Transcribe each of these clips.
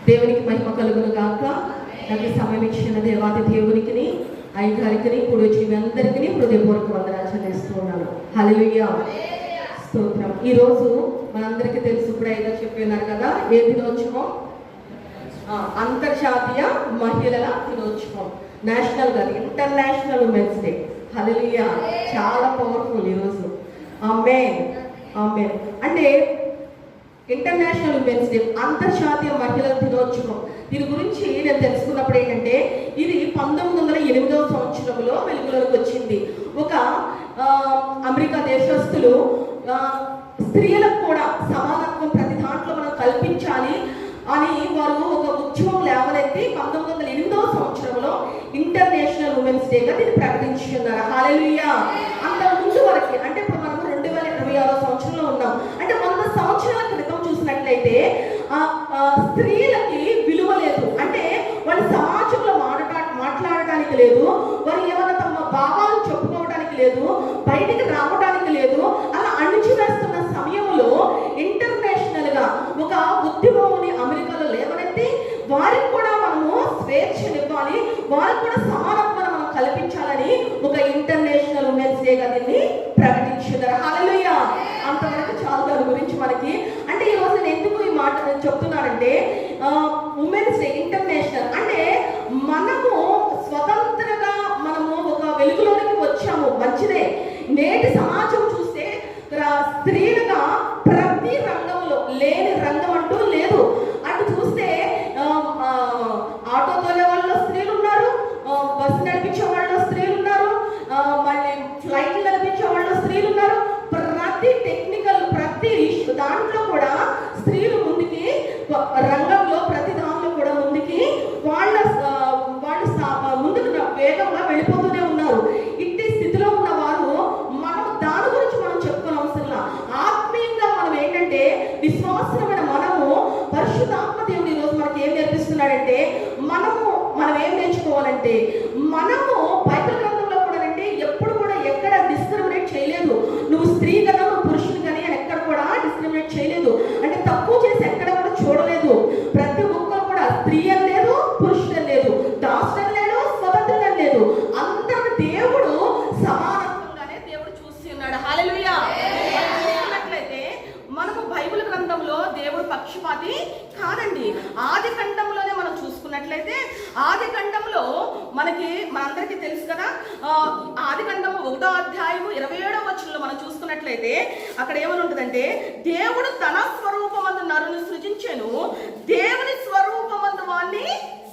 దేవునికి మహిమ కలుగును గాక. నాకు సమయం ఇచ్చిన దేవాది దేవునికి, అయ్యగారికి, ఇప్పుడు వచ్చి అందరికీ హృదయపూర్వక వందనాలు చెల్లిస్తూ ఉన్నాను. హల్లెలూయా, స్తోత్రం. ఈరోజు మనందరికీ తెలుసు, ఇప్పుడు అయ్యగా చెప్పినారు కదా, ఏ దినోత్సవం? అంతర్జాతీయ మహిళల దినోత్సవం. నేషనల్ కాదు, ఇంటర్నేషనల్ ఉమెన్స్ డే. హల్లెలూయా, చాలా పవర్ఫుల్ ఈరోజు. ఆమేన్, ఆమేన్. అంటే ఇంటర్నేషనల్ ఉమెన్స్ డే, అంతర్జాతీయ మహిళల దినోత్సవం. దీని గురించి నేను తెలుసుకున్నప్పుడు ఏంటంటే, ఇది 1908వ సంవత్సరంలో వెలుగులోకి వచ్చింది. ఒక అమెరికా దేశస్తులు స్త్రీలకు కూడా సమానత్వం ప్రతి దాంట్లో మనం కల్పించాలి అని వారు ఒక ఉద్యమం లేవనెత్తి 1908వ సంవత్సరంలో ఇంటర్నేషనల్ ఉమెన్స్ డేగా దీన్ని ప్రకటించుకున్నారు. హల్లెలూయా. అంత ముందు వరకు, అంటే ఇప్పుడు మనం 2026వ సంవత్సరంలో ఉన్నాం. అంటే 100 సంవత్సరాల క్రితం చూసినట్లయితే స్త్రీలకి విలువ లేదు. అంటే వాళ్ళు సమాజంలో మాట్లాడటానికి లేదు, వారు ఏమైనా తమ భావాలను చెప్పుకోవడానికి లేదు, బయటికి రావడానికి లేదు. అలా అణిచివేస్తున్న సమయంలో ఇంటర్నేషనల్ గా ఒక ఉద్యమాన్ని అమెరికాలో లేవనెత్తి వారికి కూడా మనము స్వేచ్ఛనివ్వాలి, వారికి కూడా సమానత్వాన్ని మనం కల్పించాలని ఒక ఇంటర్నేషనల్ ఉమెన్స్ డేగా దీన్ని ప్రకటించారు. హల్లెలూయా. అంతవరకు చాలు దాని గురించి మనకి. అంటే ఈ రోజు నేను ఎందుకు ఈ మాట చెప్తున్నానంటే, ఉమెన్స్ డే ఇంటర్నేషనల్ అంటే మనము స్వతంత్రంగా మనము ఒక వెలుగులోనికి వచ్చాము, మంచిదే. నేటి సమాజం చూస్తే స్త్రీలుగా ప్రతి రంగంలో లేని రంగం అంటూ లేదు. అటు చూస్తే ఆటో తోలే వాళ్ళలో స్త్రీలు ఉన్నారు, బస్సు నడిపించే వాళ్ళలో స్త్రీలు ఉన్నారు, మళ్ళీ ఫ్లైట్ నడిపించే వాళ్ళలో స్త్రీలు ఉన్నారు. ప్రతి టెక్నికల్, ప్రతి దాంట్లో కూడా స్త్రీలు ముందుకి, రంగంలో ప్రతి దాంట్లో కూడా ముందుకి వాళ్ళు ముందుకు వేగంగా వెళ్ళిపోతూనే ఉన్నారు. ఇట్టి స్థితిలో ఉన్న వారు మనం దాని గురించి మనం చెప్పుకోని అవసరంలా. ఆత్మీయంగా మనం ఏంటంటే, విశ్వాసమైన మనము పరిశుద్ధాత్మ దేవుడు ఈరోజు మనకి ఏం నేర్పిస్తున్నాడంటే, మనం ఏం నేర్చుకోవాలంటే, మనము బైబిల్ గ్రంథంలో కూడా అంటే ఎప్పుడు కూడా ఎక్కడ డిస్క్రిమినేట్ చేయలేదు. నువ్వు స్త్రీ కదా, నువ్వు పురుషుడు కానీ అని ఎక్కడ కూడా డిస్క్రిమినేట్ చేయలేదు. అంటే తక్కువ చేసి ఎక్కడ కూడా చూడలేదు. ప్రతి ఒక్కరు కూడా స్త్రీ అని లేదు, పురుషుడు లేదు, దాసుడు లేదు, స్వతంత్రం లేదు, అందరిని దేవుడు సమానత్వంగానే దేవుడు చూసి ఉన్నాడు. హల్లెలూయా. చూసినట్లయితే మనము బైబిల్ గ్రంథంలో దేవుడు పక్షపాతి కాదండి. ఆది ఖండంలోనే మనం చూసుకున్నట్లయితే, ఆది ఖండంలో మనందరికీ తెలుసు కదా, ఆది ఖండము 1వ అధ్యాయము 27వ వచనంలో మనం చూసుకున్నట్లయితే అక్కడ ఏమని ఉంటుందంటే, దేవుడు తన స్వరూపమందు నరుని సృజించెను, దేవుని స్వరూపమందు వాణ్ణి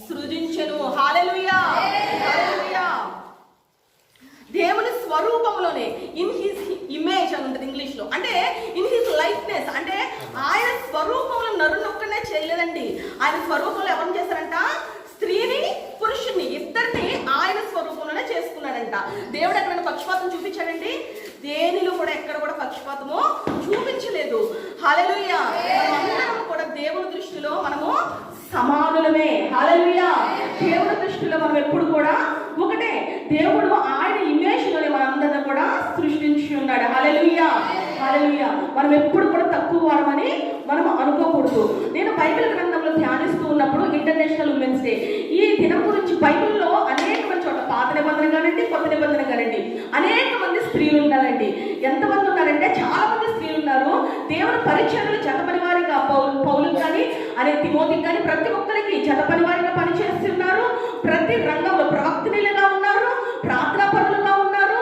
సృజించెను. హల్లెలూయా, హల్లెలూయా. దేవుని స్వరూపంలోనే, ఇన్ హిస్ ఇమేజ్ అని ఉంటుంది ఇంగ్లీష్ లో. అంటే ఇన్ హిస్ లైఫ్నెస్, అంటే ఆయన స్వరూపంలో నరుని ఒక్కనే చేయలేదండి. ఆయన స్వరూపంలో ఎవరిని చేశారంట? స్త్రీని, పురుషుని, ఇద్దరిని ఆయన స్వరూపంలోనే చేసుకున్నాడంట. దేవుడు ఎక్కడైనా పక్షపాతం చూపించాడండి? దేనిలో కూడా ఎక్కడ కూడా పక్షపాతము చూపించలేదు. హల్లెలూయా. మనమందరం కూడా దేవుని దృష్టిలో మనము సమానులమే. హల్లెలూయా. దేవుని దృష్టిలో మనం ఎప్పుడు కూడా ఒకటే. దేవుడు ఆయన ఇమేజ్ లోనే మనందరిని కూడా సృష్టించి ఉన్నాడు. హల్లెలూయా, హల్లెలూయా. మనం ఎప్పుడు కూడా తక్కువ వారమని మనం అనుకోకూడదు. నేను బైబిల్ గ్రంథంలో ధ్యానిస్తూ ఉన్నప్పుడు ఇంటర్నేషనల్ ఉమెన్స్ డే ఈ దినం గురించి బైబిల్లో అనేకమైన చోట్ల, పాత నిబంధన కానండి, కొత్త నిబంధన కానండి, అనేక మంది స్త్రీలు ఉన్నారండి. ఎంతమంది ఉన్నారంటే చాలా మంది స్త్రీలు ఉన్నారు. దేవుని పరిచర్యలు జతపని వారిగా, పౌలుకి కానీ అనే తిమోతికి కానీ ప్రతి ఒక్కరికి జతపని వారిగా పనిచేస్తున్నారు. ప్రతి రంగంలో ప్రవక్తనిలుగా ఉన్నారు, ప్రార్థనా పరులుగా ఉన్నారు.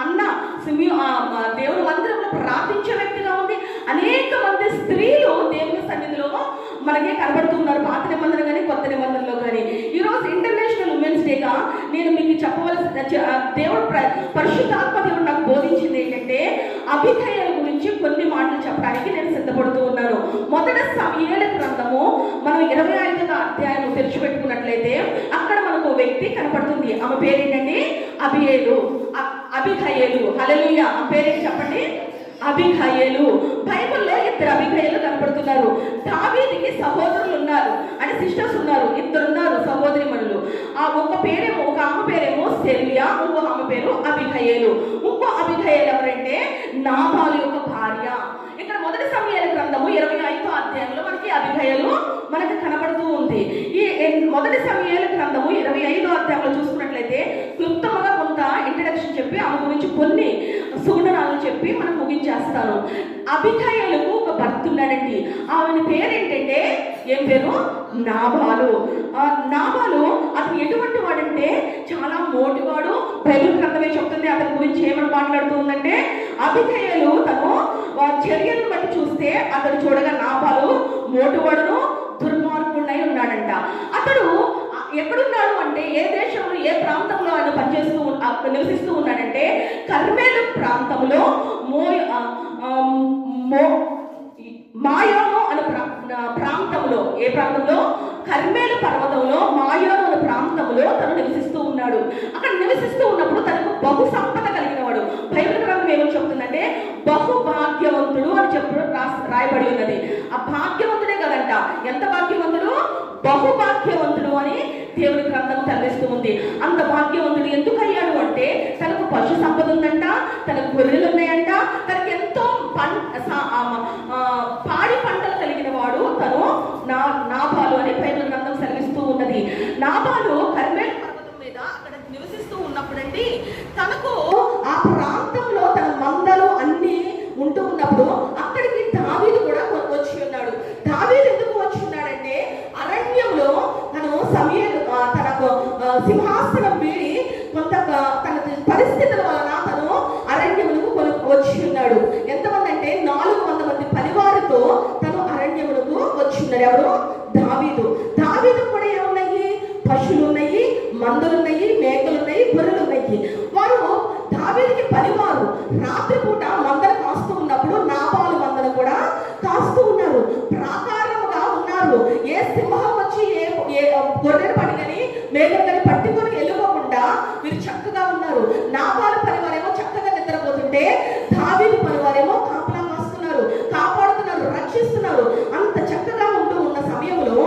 అన్న దేవుని మందిరంలో ప్రార్థించే వ్యక్తిగా ఉంది. అనేక మంది స్త్రీలు దేవుని సన్నిధిలో మనకే కనబడుతున్నారు, పాత నిబంధన కానీ కొత్త నిబంధనలో కానీ. ఈరోజు ఇంటర్నేషనల్ ఉమెన్స్ డేగా నేను మీకు చెప్పవలసిన, దేవుడు పరిశుద్ధాత్మ దేవుడు నాకు బోధించింది ఏంటంటే, అభిగయల గురించి కొన్ని మాటలు చెప్పడానికి నేను సిద్ధపడుతూ ఉన్నాను. మొదటి సమూయేలు గ్రంథము మనం 25వ అధ్యాయం తెరిచిపెట్టుకున్నట్లయితే అక్కడ మనకు వ్యక్తి కనపడుతుంది. ఆమె పేరేంటండి? అబిగయలు. హల్లెలూయా. ఆ పేరేంటి చెప్పండి? అబిగయలు. బైబిల్లో 2 అబిగయలు కనపడుతున్నారు. దావీదుకి సహోదరులు ఉన్నారు, అంటే సిస్టర్స్ ఉన్నారు, 2 ఉన్నారు సహోదరిమణులు. ఒక ఆమె పేరేమో సెల్యా, ఇంకో ఆమె పేరు అబిగయలు. ఇంకో అబిగయలు ఎవరంటే నాబాలు యొక్క భార్య. ఇక్కడ మొదటి సమూయేలు గ్రంథము 25వ అధ్యాయంలో మనకి అబిగయలు మనకి కనపడుతుంది. కొన్ని సుగుణాలను చెప్పి మనం ముగించేస్తాను. అబిగయీలుకు ఒక భర్త ఉన్నాడండి. ఆమె పేరు ఏంటంటే, ఏం పేరు? నాబాలు. నాబాలు అతను ఎటువంటి వాడంటే చాలా మోటివాడు. బైబిల్ గ్రంథమే చెప్తుంది అతని గురించి ఏమని మాట్లాడుతూ ఉందంటే, అబిగయీలు తను చర్యలను బట్టి చూస్తే అతడు చూడగా నాబాలు మోటివాడును దుర్మార్గుడై ఉన్నాడంట. అతడు ఎక్కడున్నాడు అంటే, ఏ దేశంలో ఏ ప్రాంతంలో ఆయన పనిచేస్తూ నివసిస్తూ ఉన్నాడంటే, కర్మేలు ప్రాంతంలో మాయోను అనే ప్రాంతంలో, ఏ ప్రాంతంలో? కర్మేలు పర్వతంలో మాయోను అనే ప్రాంతంలో తను నివసిస్తూ ఉన్నాడు. అక్కడ నివసిస్తూ ఉన్నప్పుడు తనకు బహు సంపద కలిగిన వాడు. బైబిల్ గ్రంథం ఏమని చెప్తుందంటే, బహు భాగ్యవంతుడు అని రాయబడి ఉన్నది. ఆ భాగ్యవంతుడే కదంట, ఎంత భాగ్యవంతుడు? బహు భాగ్యవంతుడు అని దేవుని గ్రంథం తలవిస్తూ ఉంది. అంత భాగ్యవంతుడు ఎందుకు అయ్యాడు అంటే, తనకు పశు సంపద ఉందంట, తనకు గొర్రెలు ఉన్నాయంట, తనకు ఎంతో పాడి పంటలు కలిగిన వాడు తను నాబాలు అని బైబిల్ గ్రంథం సెలవిస్తూ ఉన్నది. నాబాలు కర్మేలు పర్వతం మీద అక్కడ నివసిస్తూ ఉన్నప్పుడండి, తనకు ఆ ప్రాంతంలో తన మందలు అన్ని ఉంటూ ఉన్నప్పుడు అక్కడికి దావీదు కూడా వచ్చి ఉన్నాడు. దావీదు ఎందుకు వచ్చి ఉన్నాడంటే, అరణ్యంలో తను తనకు సింహాసనం వీడి కొంత తన పరిస్థితుల వలన తను అరణ్యములకు వచ్చి ఉన్నాడు. ఎంతమంది అంటే 400 మంది పరివారితో తను అరణ్యములకు వచ్చి ఉన్నాడు. ఎవరు? దావీదు. దావీదు కూడా ఏమున్నాయి? పశువులు ఉన్నాయి, మందులు ఉన్నాయి, మేకలు ఉన్నాయి, గొర్రెలు ఉన్నాయి. వారు దావీదుకి పరివారు. రాత్రిపూట మందలు కాస్తూ ఉన్నప్పుడు నాబాలు మందలు కూడా కాస్తూ ఉన్నారు. ప్రాకారముగా ఉన్నారు. ఏ సింహం వచ్చి ఏ గొర్రెలు పడిగని మేకలు కానీ పట్టుకొని వెళ్ళిపోకుండా వీరు చక్కగా ఉన్నారు. నాబాలు పరివారేమో చక్కగా నిద్రపోతుంటే, దావీదు పరివారేమో కాపలా కాస్తున్నారు, కాపాడుతున్నారు, రక్షిస్తున్నారు. అంత చక్కగా ఉంటూ ఉన్న సమయంలో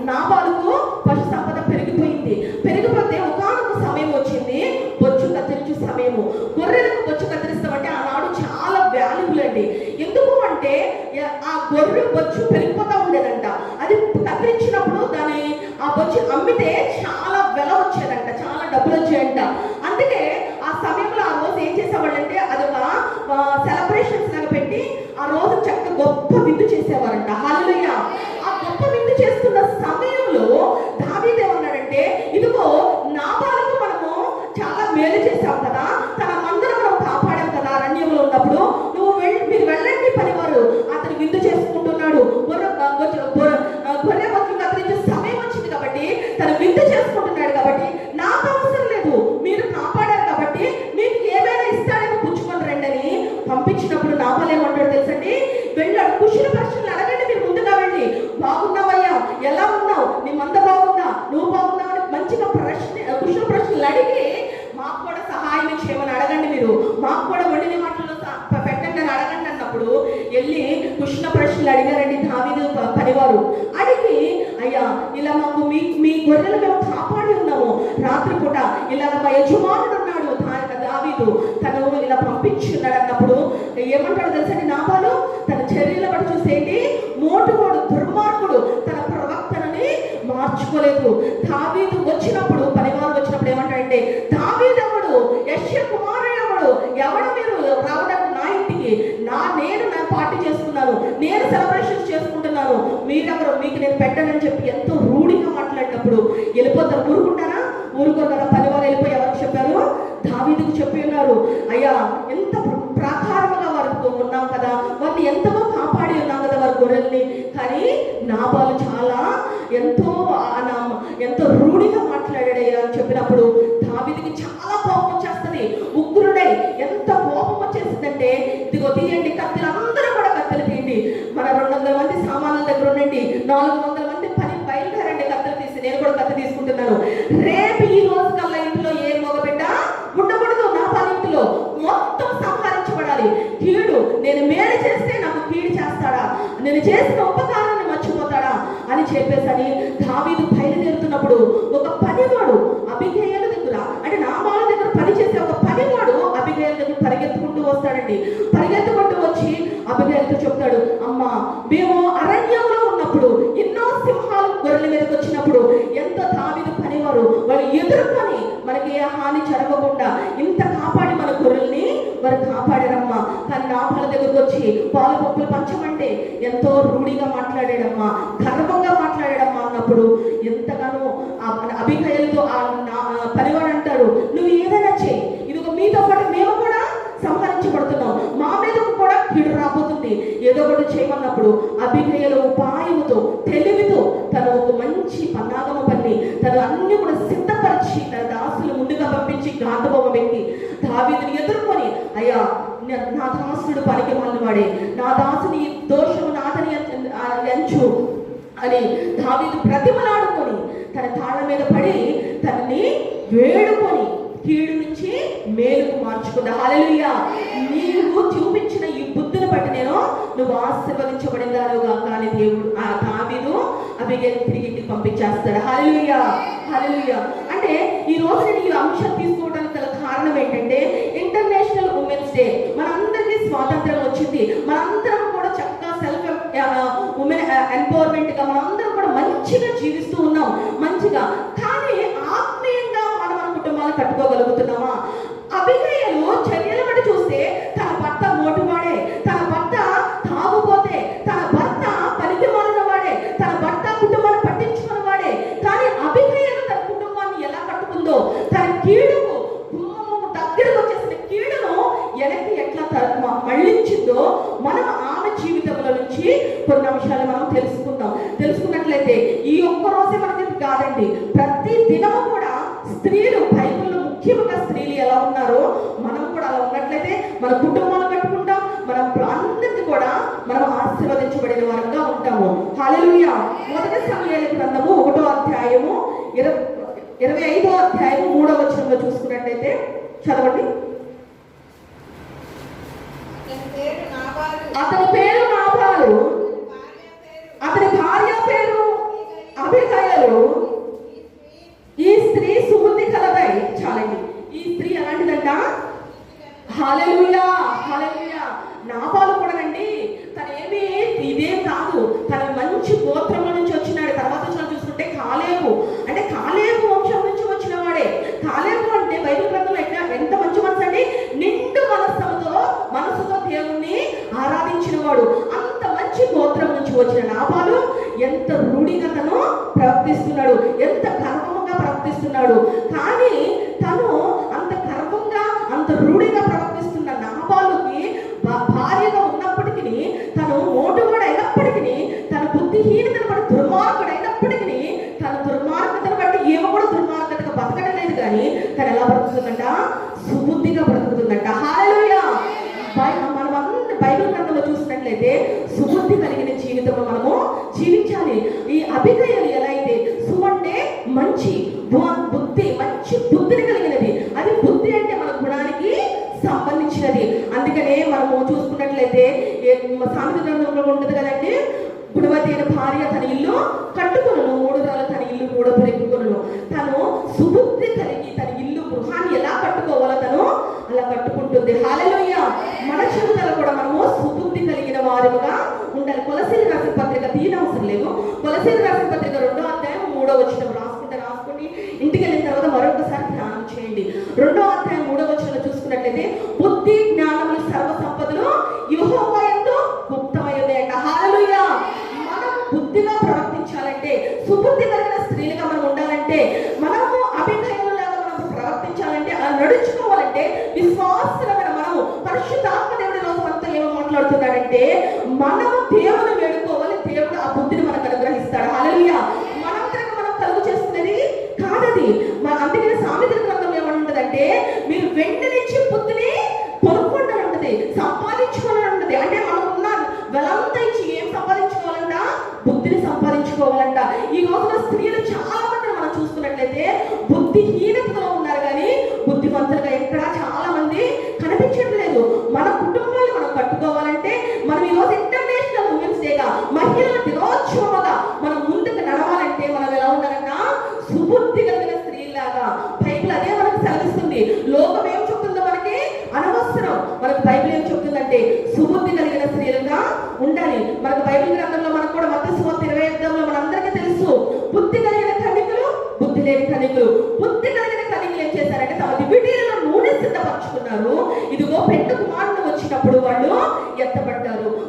నాబాలుకు పశు సంపద పెరిగిపోయింది. పెరిగిపోతే ఒకానొక సమయం వచ్చింది, బొచ్చు కత్తిరించు సమయము. గొర్రెలకు బొచ్చు కత్తిరిస్తామంటే ఆనాడు చాలా వాల్యుబుల్ అండి. ఎందుకు అంటే, ఆ గొర్రె బొచ్చు పెరిగిపోతా ఉండేదంట. అది కత్తిరించినప్పుడు ఆ బొచ్చు అమ్మితే చాలా వెల వచ్చేదంట, చాలా డబ్బులు వచ్చాయంట. అందుకే ఆ సమయంలో ఆ రోజు ఏం చేసేవాళ్ళంటే, అదొక సెలబ్రేషన్స్ లాగా పెట్టి ఆ రోజు చక్కగా గొప్ప విందు చేసేవారంట. హల్లెలూయా. ఆ గొప్ప విందు చేస్తున్న సమయంలో దావీదు ఏమన్నాడంటే, ఇదిగో నాబాలుకు మనము చాలా మేలు చేశాం కదా, తన మందరం మనం కాపాడాం కదా అరణ్యంలో ఉన్నప్పుడు, మీరు వెళ్ళండి పనివారు, అతను విందు చేసుకుంటున్నాడు, గొర్రె బొచ్చు కత్తిరించే సమయం వచ్చింది కాబట్టి తను విందు చేసుకుంటున్నాడు కాబట్టి నాకు అవసరం లేదు, మీరు కాపాడారు కాబట్టి మీకు ఏమైనా ఇస్తాడేమో పుచ్చుకొని రండి అని పంపించినప్పుడు నాబాలు ఏమంటాడు తెలుసండి? వెళ్ళాడు. కుశల ప్రశ్నలు అడగండి, మీరు ముందుగా వెళ్ళి, బాగున్నావయ్యా, ఎలా ఉన్నావు, నీ మంద బాగుందా, నువ్వు బాగున్నావు అని మంచిగా కుశల ప్రశ్నలు అడిగి, మాకు కూడా సహాయం చేయమని అడగండి, మీరు మాకు కూడా వండిన మాటలు పెట్టండి అని అడగండి అన్నప్పుడు వెళ్ళి కుశల ప్రశ్నలు అడిగారండి దావీదు పరివారు. అడిగి, అయ్యా ఇలా మాకు మీ గొర్రెలు మేము కాపాడి ఉన్నాము, రాత్రిపూట ఇలా మా యజమానుడు ఉన్నాడు దావీదు, తను ఇలా పంపించున్నాడు అన్నప్పుడు ఏమంటాడు తెలుసండి నాబాలు? తన చర్యల బట్టి చూసేంటి, మోటుకోడు, దుర్మార్గుడు, తన ప్రవక్తనని మార్చుకోలేదు. దావీదు వచ్చినప్పుడు, పరివారు వచ్చినప్పుడు ఏమంటాడంటే, దావీదు ఎవడు, యెష్షయి కుమారుడు ఎవడు మీరు రావడానికి నా ఇంటికి, నేను పార్టీ చేసుకున్నాను, నేను సెలబ్రేషన్స్ చేసుకుంటున్నాను, మీరెవరు, మీకు నేను పెట్టనని చెప్పి ఎంతో రూఢిగా మాట్లాడినప్పుడు వెళ్ళిపోతారు. ఊరుకుంటారా? ఊరుకోరు కదా. పరివారు వెళ్ళిపోయి ఎవరికి చెప్పారు? దావీదుకు చెప్పి ఉన్నారు. అయ్యా, ఎంత ప్రాకారముగా వారికి ఉన్నాం కదా, వారిని ఎంతగా కాపాడి ఉన్నాం కదా వారి గొర్రెల్ని. కానీ నాబాలు చాలా ఎంతో రూఢిగా మాట్లాడాడయ్యా అని చెప్పినప్పుడు దావీదుకి చాలా కోపం వచ్చేస్తుంది. ఉగ్రుడై ఎంత కోపం వచ్చేసిందంటే, ఇదిగో తీయండి కత్తిలు, అందరూ కూడా కత్తిలు తీయండి, మన 200 మంది సామాన్ల దగ్గర ఉండండి, 400 మంది పని బయలుదేరండి, కత్తిలు తీసి, నేను కూడా కత్తి తీసుకుంటున్నాను. రేపు ఈ రోజు కల్లా ఇంట్లో ఏ మగబిడ్డ ఉండకూడదు, నా ఇంటిలో మొత్తం సంహరించబడాలి. కీడు, నేను మేలు చేస్తే నాకు కీడు చేస్తాడా, నేను చేసిన ఉపకారాన్ని మర్చిపోతాడా అని చెప్పేసని దావీదు బయలుదేరుతున్నప్పుడు ఒక పనివాడు అబిగయీలు దగ్గర, అంటే నాబాలు దగ్గర పనిచేసే ఒక పనివాడు అబిగయీలు దగ్గర పరిగెత్తుకుంటూ వస్తాడండి. పరిగెత్తుకుంటూ వచ్చి అబిగయీలుతో చెప్తాడు, అమ్మా, మేము అరణ్యంలో ఉన్నప్పుడు ఎన్నో సింహాలు గొర్రెల మీదకి వచ్చినప్పుడు ఎంతో దావీదు పనివారు వాళ్ళు ఎదుర్కొని మనకి ఏ హాని జరగకుండా ఇంత కాపాడి మన గొర్రెల్ని వారు కాపాడారమ్మా. కానీ నాబాలు దగ్గరకు వచ్చి పాలు పప్పులు పంచమంటే ఎంతో రూఢిగా మాట్లాడాడమ్మా, గర్వంగా మాట్లాడాడమ్మా అన్నప్పుడు ఎంతగానో అబిగయీలుతో ఆ పనివాడు అంటాడు, నువ్వు ఏదైనా చేయి, ఇదిగో మీతో పాటు మేము కూడా సంహరించబడుతున్నాం, మా మీద కూడా కీడు రాబోతుంది, ఏదో ఒకటి చేయమన్నప్పుడు అబిగయీలు ఉపాయముతో తెలివితో తను ఒక మంచి పన్నాగము పన్ని తను అన్ని కూడా సిద్ధపరిచి తన దాసులు ముందుగా పంపించి గాంధబొమ్మ పెట్టి దావీదుని ఎదుర్కొని, అయ్యా నా దాసుడు పనికి మాలినవాడే, నా దాసుని దోషము నాదని ఎంచు అని దావీదు ప్రతిమలాడుకొని తన తాళ్ళ మీద పడి తనని వేడుకొని కీడు నుంచి మేలుకు మార్చుకుందా. హల్లెలూయా. నీవు చూపించిన ఈ బుద్ధిని బట్టి నువ్వు ఆశీర్వదించబడిందాలుగా కానీ దేవుడు ఆ దావీదు అబిగయీలు తిరిగి ఇంటికి పంపించేస్తాడు. హల్లెలూయా, హల్లెలూయా. అంటే ఈ రోజు నేను ఈ అంశం తీసుకోవడానికి గల కారణం ఏంటంటే, ఇంటర్నేషనల్ ఉమెన్స్ డే, మనందరికీ స్వాతంత్రం వచ్చింది, మనందరం కూడా చక్కగా సెల్ఫ్ ఉమెన్ ఎంపవర్మెంట్ గా మనందరం కూడా మంచిగా జీవిస్తూ ఉన్నాం మంచిగా. కానీ ఆత్మీయంగా మనం మన కుటుంబాలు కట్టుకోగలుగుతున్నామా? అబిగయీలు చర్యల బట్టి చూస్తే తన భర్త మోటువాడే, తన భర్త తాగుపోతే, తన భర్త పనికి మాలిన వాడే, తన భర్త కుటుంబాన్ని పట్టించుకున్న వాడే. కానీ అబిగయీలు తన కుటుంబాన్ని ఎలా కట్టుకుందో, తన కీడుకు దగ్గరకు వచ్చేసిన కీడును వెనక్కి ఎట్లా మళ్ళించిందో మనం ఆమె జీవితంలో నుంచి కొన్ని అంశాలు మనం తెలుసుకున్నట్లయితే ఈ ఒక్క రోజే మనకి కాదండి, ప్రతి దినము కూడా స్త్రీలు బైబిల్లో ముఖ్యంగా స్త్రీలు ఎలా ఉన్నారో మనం కూడా అలా ఉన్నట్లయితే మన కుటుంబాలు కట్టుకుంటాం, మనం అందరినీ కూడా మనం ఆశీర్వదించబడిన వారంగా ఉంటాము. హల్లెలూయా. మొదటి సమూయేలు గ్రంథము 1వ అధ్యాయము 25వ అధ్యాయము 3వ వచనంలో చూసుకున్నట్లయితే చదవండి. అతని పేరు నాబాలు, అతని భార్య పేరు అబిగయీలు. ఈ స్త్రీ సుబుద్ధి కలదై, చాలండి, ఈ స్త్రీ ఎలాంటిదంట? హల్లెలూయా, హల్లెలూయా. నాబాలు కూడానండి తనేమి ఇదేం కాదు, తన మంచి గోత్రంలో నుంచి వచ్చినాడు. తర్వాత చూసుకుంటే కాలేబు, అంటే కాలేబు వంశం నుంచి వచ్చిన వాడే. కాలేబు అంటే బైబిల్ గ్రంథంలో ఎంత మంచి మనసు అండి, నిండు మనసుతో దేవుణ్ణి ఆరాధించిన వాడు. అంత మంచి గోత్రం నుంచి వచ్చిన నాబాలు ఎంత రూఢిగా తను ప్రవర్తిస్తున్నాడు, ఎంత గర్వంగా ప్రవర్తిస్తున్నాడు. కానీ తను అంత గర్వంగా అంత రూఢిగా ప్రవర్తిస్తున్న నాబాలుకి భార్యగా ఉన్నప్పటికీ, తను మోటువాడు అయినప్పటికీ, తన బుద్ధిహీనతను బట్టి దుర్మార్గుడు అయినప్పటికీ, తన దుర్మార్గతను బట్టి ఏమో కూడా దుర్మార్గతగా బతకడం లేదు. కానీ తను ఎలా బ్రతుకుతుందంట? సుబుద్ధిగా బ్రతుకుతుందంట. హల్లెలూయా. మనం బైబిల్ గ్రంథంలో చూసినట్లయితే సుబుద్ధి కలిగిన జీవితంలో మనము జీవించాలి. ఈ అబిగయీలు ఎలా అయితే అంటే మంచి బుద్ధి, మంచి బుద్ధిని కలిగినది. అది బుద్ధి అంటే మన గుణానికి సంబంధించినది. అందుకనే మనము చూసుకున్నట్లయితే సామెత గ్రంథంలో ఉంటుంది కదండి, గుణవతి అయిన భార్య తన ఇల్లు కట్టుకును, 3 రాళ్ళు తన ఇల్లు 3 పెరుగుకును. తను సుబుద్ధి కలిగి తన ఇల్లు గృహాన్ని ఎలా కట్టుకోవాలో తను అలా కట్టుకుంటుంది. హల్లెలూయా. మన జీవితాలు కూడా మనము సుబుద్ధి కలిగిన వారుగా ఉండాలి. కొలసీలు రాసిన పత్రిక తీయనవసరం లేదు, కొలసీలు రాసిన పత్రిక 2వ అధ్యాయం 3వ వచనం రాసుకొని ఇంటికి వెళ్ళిన తర్వాత మరొకసారి ధ్యానం చేయండి. 2వ అధ్యాయం 3వ వచనంలో చూసుకున్నట్లయితే బుద్ధి జ్ఞానములు సర్వ సంపదలు యెహోవా యందు గుప్తమైనదే అంట. హల్లెలూయా. మనం బుద్ధిగా ప్రవర్తించాలంటే, సుబుద్ధి కలిగిన స్త్రీలుగా మనం ఉండాలంటే, మనము అబిగయీలులాగా మనం ప్రవర్తించాలంటే, అలా నడుచుకోవాలంటే, విశ్వాసులమైన మనము పరిశుద్ధాత్మ దేవుడి రోజు మనతో ఏమో మాట్లాడుతున్నాడంటే, మనము దేవుని వేడుకోవాలి, దేవుడు ఆ బుద్ధిని మనకు అనుగ్రహిస్తాడు. హల్లెలూయా. మనంతరంగా మనం కలుగు చేసుకునేది కాదది. అందుకని సామెతల గ్రంథం ఏమంటుందంటే, మీరు వెంటనిచ్చి బుద్ధిని కొనుక్కుంటూ ఉంటుంది, సంపాదించుకోవాలని ఉంటుంది. అంటే మనకున్న వెలంతా ఇచ్చి ఏం సంపాదించుకోవాలంట? బుద్ధిని సంపాదించుకోవాలంట. ఈ రోజున స్త్రీలు చాలా మంది మనం చూసుకున్నట్లయితే బుద్ధిహీనతలో ఉన్నారు, కానీ బుద్ధిమంతులుగా ఎక్కడా చాలా మంది కనిపించట్లేదు. మన కుటుంబాలు మనం కట్టుకోవాలంటే మనం ఈరోజు ఇంటర్నేషనల్ ఉమెన్స్ డేగా, మహిళల దినోత్సవముగా మనం ముందుకు నడవాలంటే మనం ఎలా ఉండాలన్న సుబుద్ధి కలిగిన స్త్రీలాగా. బైబిల్ అదే మనకు సెలవిస్తుంది. లోకం ఏం చెప్తుందో మనకి అనవసరం, మనకు బైబిల్ ఏం చెప్తుందంటే సుబుద్ధి కలిగిన స్త్రీలుగా ఉండాలి. మనకు బైబిల్ గ్రంథంలో మనకు కూడా మత్తయి సువార్త 25వ మనందరికీ తెలుసు, బుద్ధి కలిగిన కన్యకలు, బుద్ధి లేని కన్యకలు. బుద్ధి కలిగిన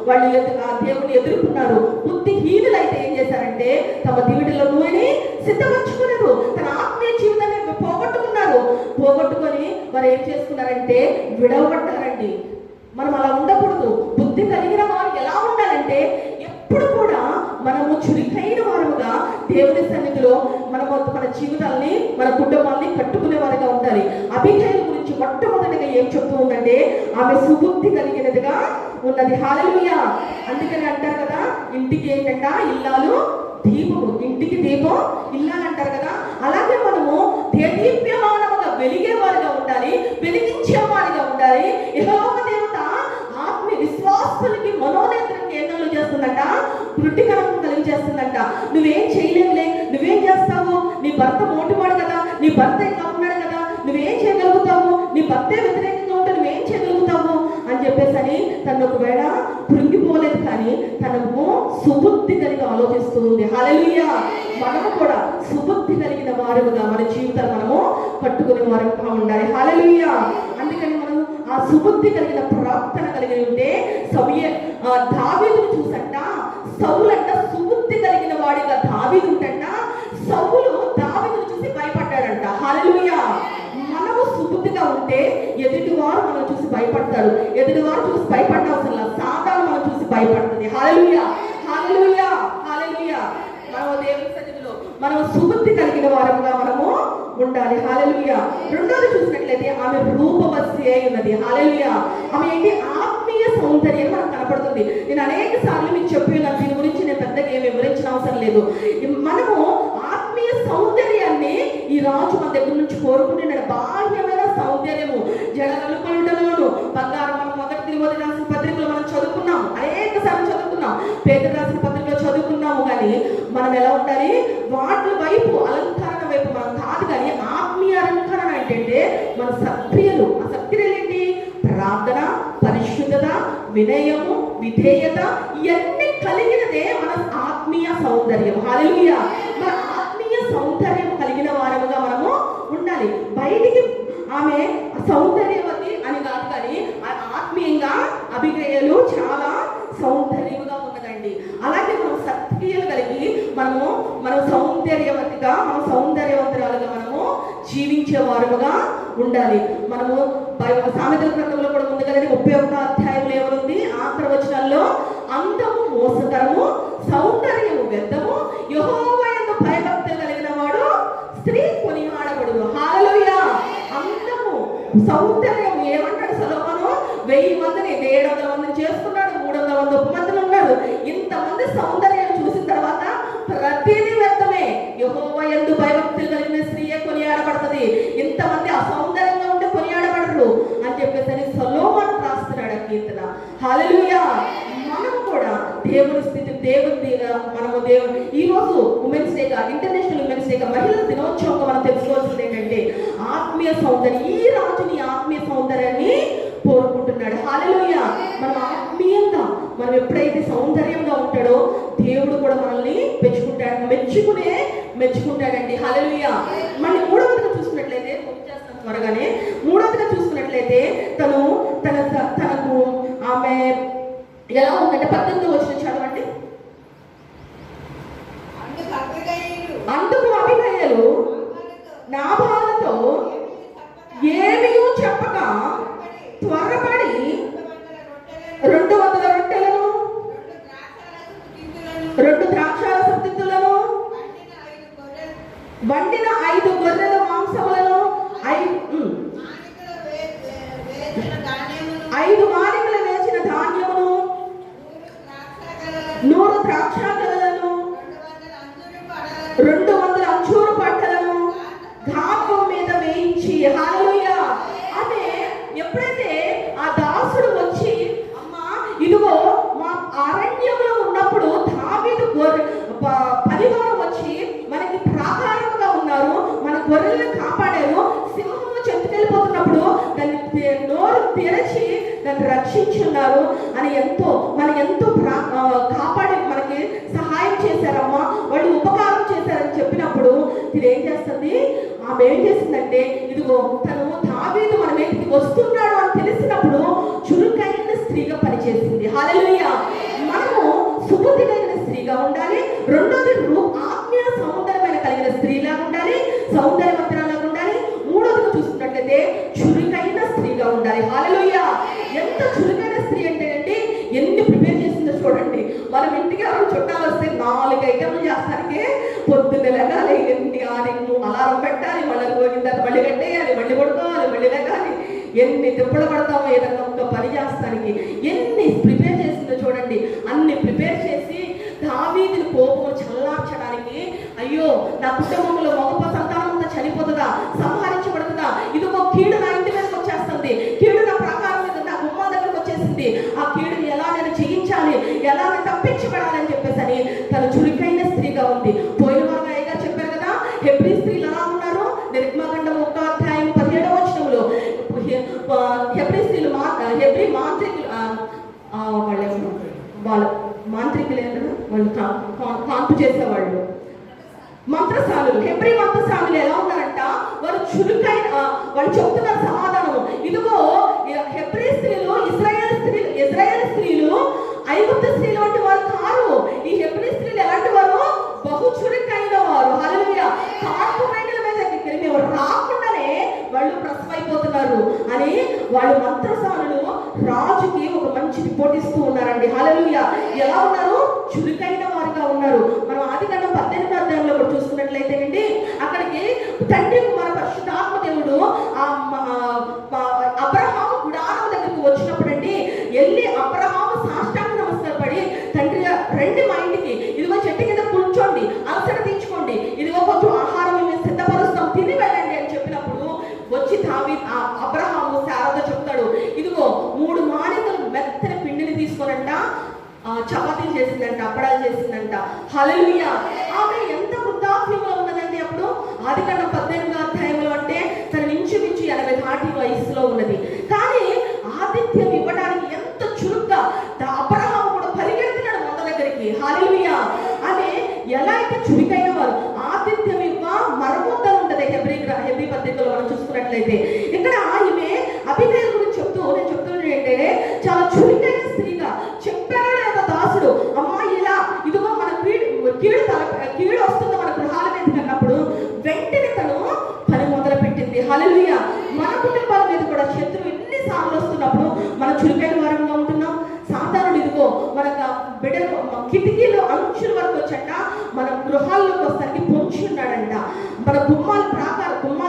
వాళ్ళు ఆ దేవుని ఎదుర్కొన్నారు. బుద్ధిహీనులైతే ఏం చేశారంటే తమ దివిటిలో నూనెని సిద్ధపరచుకున్నారు, తన ఆత్మీయ జీవితాన్ని పోగొట్టుకొని వారు ఏం చేసుకున్నారంటే విడవబడ్డారండి. మనం అలా ఉండకూడదు. బుద్ధి కలిగిన వారు ఎలా ఉండాలంటే ఎప్పుడు కూడా మనము చురుకైన వారుగా దేవుని సన్నిధిలో మన జీవితాల్ని మన కుటుంబాన్ని కట్టుకునే వారిగా ఉండాలి. అబీగైలు గురించి మొట్టమొదటిగా ఏం చెప్తూ ఉందంటే ఆమె సుబుద్ధి కలిగినదిగా ఉన్నది. హల్లెలూయా. అందుకని అంటారు కదా, ఇంటికి ఏంటంట ఇల్లాలు దీపము, ఇంటికి దీపం ఇల్లాలు అంటారు కదా. అలాగే మనము దేదీప్యమానముగా వెలిగే వారిగా ఉండాలి, వెలిగించే వారిగా ఉండాలి. యెహోవా దేవత ఆత్మ విశ్వాసులకి మనోనేత్రం కేంద్రంలో చేస్తుందంట, వృత్తికరం కలిగించేస్తుందంట. నువ్వేం చేయలేవులే, నువ్వేం చేస్తావు, నీ భర్త మోటివాడు కదా, నీ భర్త ఇట్లా ఉన్నాడు కదా, నువ్వేం చేయగలుగుతావు, నీ భర్తే వ్యతిరేకంగా ఉంటే నువ్వేం చేయగలుగుతావు అని చెప్పేసి అని తను ఒకవేళ కృంగిపోలేదు, కానీ తనకు సుబుద్ధి కలిగి ఆలోచిస్తూ ఉంది. హల్లెలూయా. మనము కూడా సుబుద్ధి కలిగిన వారుగా మన జీవితాలు మనము కట్టుకునే వారుగా ఉండాలి. హల్లెలూయా. అందుకని మనం ఆ సుబుద్ధి కలిగిన ప్రవర్తన కలిగి ఉంటే దావీదును చూసంట, సౌలంట సుబుద్ధి కలిగిన వాడిగా దావీదు ఉంటంట, సౌలు దావీదును చూసి భయపడ్డాడంట. హల్లెలూయా. మనము సుబుద్ధిగా ఉంటే ఎదుటివారు మనం చూసి భయపడతాడు, ఎదుటివారు చూసి భయపడవసరం లేదు, సాతాను మనం చూసి భయపడుతుంది. హల్లెలూయా, హల్లెలూయా, హల్లెలూయా. మనం దేవుని సన్నిధిలో మనం సుబుద్ధి కలిగిన వారంగా మనము ఉండాలి. హల్లెలూయా. రెండోది చూసినట్లయితే ఆమె రూపవతి అయి ఉన్నది. హల్లెలూయా. ఆమె ఏంటి ఆత్మీయ సౌందర్యం మనకు కనపడుతుంది. నేను అనేక సార్లు మీకు చెప్పినాను, దీని గురించి నేను పెద్దగా ఏమి వివరించిన అవసరం లేదు. మనము ఆత్మీయ సౌందర్యాన్ని ఈ రాజు మన దగ్గర నుంచి కోరుకుంటున్నాడు. బాహ్యమైన సౌందర్యము జడలు కొలుటలోను బంగారం. మనం మొదటి తిమోతి రాసిన పత్రికలో మనం చదువుకున్నాం, అనేక సార్లు చదువుకున్నాం, పేతురు రాసిన పత్రికలో చదువుకున్నాము. కానీ మనం ఎలా ఉండాలి, వాటి వైపు అలంకరణ వైపు మనం కాదు, కానీ ఆత్మీయ అలంకరణ ఏంటంటే మన సక్రియలు. ఆ సక్రియలు ఏంటి? ప్రార్థన, పరిశుద్ధత, వినయము, విధేయత, ఇవన్నీ కలిగినదే మన ఆత్మీయ సౌందర్యం. హల్లెలూయా. మన ఆత్మీయ సౌందర్యం కలిగిన వారముగా మనము ఉండాలి. బయటికి ఆమె సౌందర్యవతి అని కాదు, కానీ ఆత్మీయంగా అబీగయలు చాలా సౌందర్యంగా ఉన్నదండి. అలాగే మనం సత్క్రియలు కలిగి మనం సౌందర్యవతిగా, మనం సౌందర్యవంతురాలుగా మనము జీవించే వారుగా ఉండాలి. మనము సామెతల గ్రంథంలో కూడా ఉంది కదండి, 31వ అధ్యాయంలో ఏమనుంది? ఆఖరి వచనాల్లో అందము మోసకరము, సౌందర్యము వ్యర్థము, యెహోవా యందు భయభక్తులు కలిగిన వాడు స్త్రీ కొనియాడబడును. హల్లెలూయా. అందము సౌందర్యం ఏమంటాడు సొలొమోను? 1000 మందిని 700 మందిని చేసుకున్నాడు, 300 మంది ఉపమంతులు ఉన్నారు. ఇంతమంది సౌందర్యం చూసిన తర్వాత ప్రతిదీ వ్యర్థమే. యెహోవా యందు భయభక్తులు కలిగిన స్త్రీయే కొనియాడబడుతుంది. ఇంతమంది అసౌందర్యంగా ఉంటే కొనియాడబడరు అని చెప్పేసి సొలొమోను రాస్తున్నాడు ఆ కీర్తన. హల్లెలూయా. మనము కూడా దేవుని స్థితి, మనము దేవుని ఈరోజు ఉమెన్స్ డేగా, ఇంటర్నేషనల్ ఉమెన్స్ డేగా, మహిళల దినోత్సవంగా మనం తెలుసుకోవాల్సింది ఏంటంటే ఆత్మీయ సౌందర్యం. ఈ రాజుని ఆత్మీయ సౌందర్యాన్ని కోరుకుంటున్నాడు. హల్లెలూయా. మనం ఆత్మీయంగా మనం ఎప్పుడైతే సౌందర్యంగా ఉంటాడో దేవుడు కూడా మనల్ని మెచ్చుకుంటాడండి. హల్లెలూయా. మళ్ళీ మూడవదిగా చూసుకున్నట్లయితే, త్వరగానే మూడవదిగా చూసుకున్నట్లయితే తనకు ఆమె ఎలా ఉందంటే 18వ వచనం చదవండి. అందుకు అబీగయలు నాబాలుతో ఏమీ చెప్పక త్వరపడి 200 రొట్టెలను, 2 ద్రాక్షారస తిత్తులను, వండిన 5 గొర్రెల మాంసములను, 5 మానికలు వేసిన ధాన్యమును, 100 ద్రాక్షాగలను, 200 అంజూరు పట్టలను ధాన్యం మీద వేయించి. హల్లెలూయా. అంటే ఎప్పుడైతే ఆ దాసుడు వచ్చి, అమ్మా ఇదిగో మా అరణ్యంలో ఉన్నప్పుడు దావీదు పరివారం వచ్చి మనకి ప్రాకారముగా ఉన్నారు, మన గొర్రెలను కాపాడారు, సింహము చెట్టుకెళ్ళిపోతున్నప్పుడు దాన్ని నోరు తెరచి దాన్ని రక్షించున్నారు అని ఎంతో కాపాడి మనకి సహాయం చేశారమ్మా, వాళ్ళు ఉపకారం చేశారని రెండోది ఆత్మీయ సౌందర్యమైన కలిగిన స్త్రీలాగా ఉండాలి, సౌందర్యవంతరాలాగా ఉండాలి. మూడోదిగా చూసుకున్నట్లయితే చురుకైన స్త్రీగా ఉండాలి. హల్లెలూయా. ఎంత చురుకైన స్త్రీ అంటే అండి, ఎన్ని ప్రిపేర్ చేసిందో చూడండి. మనం ఇంటికి ఎవరు చుట్టాలు వస్తే 4 ఐటెంలు చేస్తానికే పొద్దున్న లెగాలి, 8 అలారం పెట్టాలి, మళ్ళీ పోయిన తర్వాత మళ్ళీ కట్టేయాలి, మళ్ళీ పడుకోవాలి, మళ్ళీ లెగాలి. ఎన్ని తిప్పలు పడతామో ఏదన్నా ఒక పని చేస్తానికి. ఎన్ని ప్రిపేర్ చేసిందో చూడండి. అన్ని ప్రిపేర్ చేసి దావీదుని కోపం చల్లార్చడానికి, అయ్యో నా కుటుంబంలో మగ సంతానం అంతా చనిపోతుందా, సంహరించబడుతుందా, ఇదిగో కీడు నా ఇంటి మీదకి వచ్చేస్తుంది, కీడు నా ప్రకారం మీద నా గుమ్మం దగ్గరకు వచ్చేసింది, ఆ కీడుని ఎలా నేను జయించాలి, ఎలా నేను తప్పించబడాలని చెప్పేసి అని తను చురుకైన స్త్రీగా ఉంది. పోయిన వారు అయ్యగా చెప్పారు కదా, హెబ్రీ స్త్రీలు ఎలా ఉన్నారు. నిర్గమకాండం 1:17 వచనంలో హెబ్రీ స్త్రీలు హెబ్రీ మాంత్రికులు వాళ్ళు మాంత్రికులు ఏంటో వాళ్ళు కాంపు చేసేవాళ్ళు, మంత్రసానులు. హెబ్రీ మంత్రసానులు ఎలా ఉన్నారంట, వారు చురుకైన, వాళ్ళు చెప్తున్న సమాధానం, ఇదిగో హెబ్రీ స్త్రీలు ఇశ్రాయేల్ స్త్రీలు ఐగుప్తు స్త్రీలు వంటి వారు కారు. ఈ హెబ్రీ స్త్రీలు ఎలాంటి వారు, బహు చురుకైన వారు. హల్లెలూయా. కాపు రైతుల మీద మేము రాకుండానే వాళ్ళు ప్రసవైపోతున్నారు అని వాళ్ళు మంత్రసానులు రాజుకి ఒక మంచి రిపోర్ట్ ఇస్తూ ఉన్నారండి. హల్లెలూయా. ఎలా ఉన్నారు, చురుకైన వారుగా ఉన్నారు. మనం ఆదికాండం 18వ అధ్యాయంలో కూడా చూసుకున్నట్లయితే అండి, అక్కడికి తండ్రి కుమార పరిశుద్ధాత్మ దేవుడు అబ్రహాము గుడారం దగ్గరకు వచ్చినప్పుడు అండి, వెళ్ళి అబ్రహాము సాష్టాంగ నమస్కారపడి, తండ్రి రండి మా ఇంటికి, ఇదిగో చెట్టు కింద కూర్చోండి, అలసట తీర్చుకోండి, ఇదిగో కొంచెం ఆహారం మేము సిద్ధపరుస్తాం, తిని వెళ్ళండి అని చెప్పినప్పుడు వచ్చి అబ్రహాము శారద చెప్తాడు, ఇదిగో 3 మాణికలు మెత్తని పిండిని తీసుకోనంట చపాతీలు చేసిందంట, అప్పడాలు చేసిందంట. హల్లెలూయా. ఆమె ఎంత వృద్ధాప్యంలో ఉన్నదండి అప్పుడు. ఆదికాండం 18వ అధ్యాయంలో అంటే తన ఇంచుమించు 80 వయసులో ఉన్నది. కానీ ఆతిథ్యం ఇవ్వడానికి ఎంత చురుగ్గా అబ్రహాము కూడా పరిగెడుతున్నాడు మొద దగ్గరికి. హల్లెలూయా. ఆమె ఎలా అయితే చురుకైన వారు, ఆతిథ్యం ఇవ్వ మరొకద్దలు ఉంటది హెబ్రీ పత్రికలో మనం చూసుకున్నట్లయితే. ఇక్కడ ఈమె అబిగైల్ గురించి నేను చెప్తున్నాను ఏంటంటే, చాలా చురుకైన స్త్రీగా. చెప్పారో లేదో దాసుడు, అమ్మా ఇలా ఇదిగో మన కీడు వస్తుంది మన గృహాల మీద అన్నప్పుడు వెంటనే తను పని మొదలు పెట్టింది. హల్లెలూయా. మన కుటుంబాల మీద కూడా శత్రువు ఎన్నిసార్లు వస్తున్నప్పుడు మన చురుకైన వారంగా ఉంటున్నాం. సాధారణ ఇదిగో మన బిడ్డలు కిటికీలో అంచుల వరకు వచ్చాక మన గృహాల్లోకి వస్తానికి పొంచి ఉన్నాడంట. మన గుమ్మాల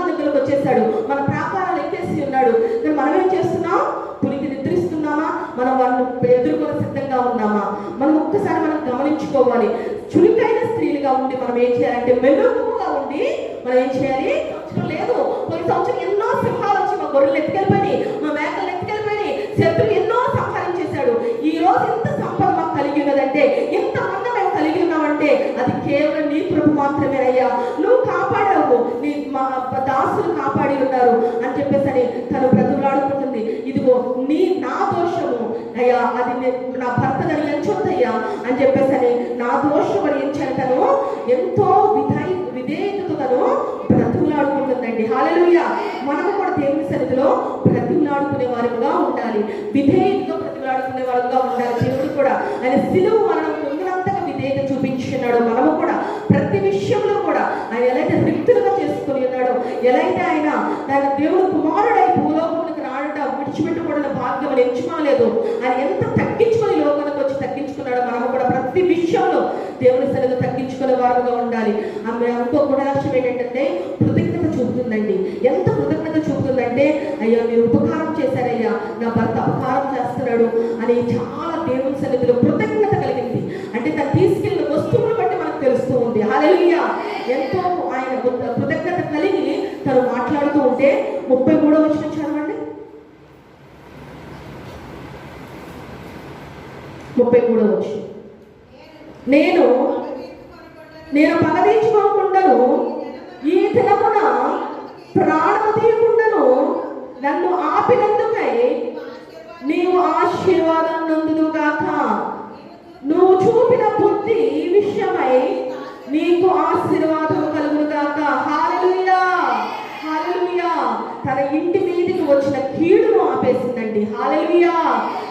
దగ్గరకు వచ్చేసాడు, మన ప్రాకారాలు ఎక్కేసి ఉన్నాడు. కానీ మనం ఏం చేస్తున్నాం, పులికి నిద్రిస్తున్నామా, మనం వాళ్ళని ఎదుర్కొనే సిద్ధంగా ఉన్నామా, మనం ఒక్కసారి మనం గమనించుకోవాలి. చురుకైన స్త్రీలుగా ఉండి మనం ఏం చేయాలంటే, మెలుగుగా ఉండి మనం ఏం చేయాలి. లేదు, కొన్ని సంవత్సరం ఎన్నో సింహాలు వచ్చి మా గొర్రెలు ఎత్తుకెళ్ళిపోయి, మా మేకలు ఎత్తుకెళ్ళిపోయి, శత్రువు ఎన్నో సంహరించేశాడు. ఈ రోజు ఎంత సంపద మాకు కలిగి ఉన్నదంటే, ఎంత మంది మేము కలిగి ఉన్నామంటే అది కేవలం నీ కృప మాత్రమే అయ్యా. నువ్వు కాపాడావు, నీ మా దాసులు కాపాడి ఉన్నారు అని చెప్పేసి తను బ్రతులాడుకుంటుంది. ఇదిగో నా దోషము అయ్యా, అది నా భర్త నన్ను ఎంచొద్దయ్యా అని చెప్పేసి నా దోషం అని ఎంచాను. తను ఎంతో విధేయతతో తను బ్రతులాడుకుంటుందండి. హల్లెలూయా. మనము కూడా దేవుని సన్నిధిలో బ్రతులాడుకునే వారుగా ఉండాలి, విధేయతతో బ్రతులాడుకునే వారుగా ఉండాలి. దేవుడు కూడా ఆయన సిలువ మరణం పొందినంతగా విధేయత చూపించున్నాడు. మనము కూడా ప్రతి విషయంలో కూడా ఆయన ఎలాంటి రిక్తులుగా చేసుకుని ఉన్నాడో, ఎలా అయితే ఆయన దేవుడు కుమారుడై భూలోకంలోకి రావడం విడిచిపెట్టకూడని భాగ్యం ఎంచుకోలేదు. ఆయన ఎంత తగ్గించుకొని లోకానికి వచ్చి తగ్గించుకున్నాడో మనము కూడా ప్రతి విషయంలో దేవుని సన్నిధిలో తగ్గించుకునే వారుగా ఉండాలి. ఆమె ఇంకో గుణలక్షణం ఏంటంటే కృతజ్ఞత చూపుతుందండి. ఎంత కృతజ్ఞత చూపుతుందంటే, అయ్యా మీరు ఉపకారం చేశారయ్యా, నా భర్త అపకారం చేస్తున్నాడు అని చాలా దేవుని సన్నిధిలో కృతజ్ఞత కలిగింది. అంటే తను తీసుకెళ్ళిన వస్తువులను బట్టి మనకు తెలుస్తూ ఉంది. హల్లెలూయా. ఎంతో ఆయన కృతజ్ఞత కలిగి తను మాట్లాడుతూ ఉంటే 33వ వచనం చదవండి. 33వ వచనం. నేను పగదీర్చుకోకుండాను ఈ దినమున ప్రాణము తీయకుండాను నన్ను ఆపినందుకై నీవు ఆశీర్వాదం నందుదుగాక. నువ్వు చూపిన బుద్ధి విషయమై నీకు ఆశీర్వాదం కలుగునుగాక. హల్లెలూయా. హల్లెలూయా. తన ఇంటి మీదకి వచ్చిన కీడును ఆపేసిందండి. హల్లెలూయా.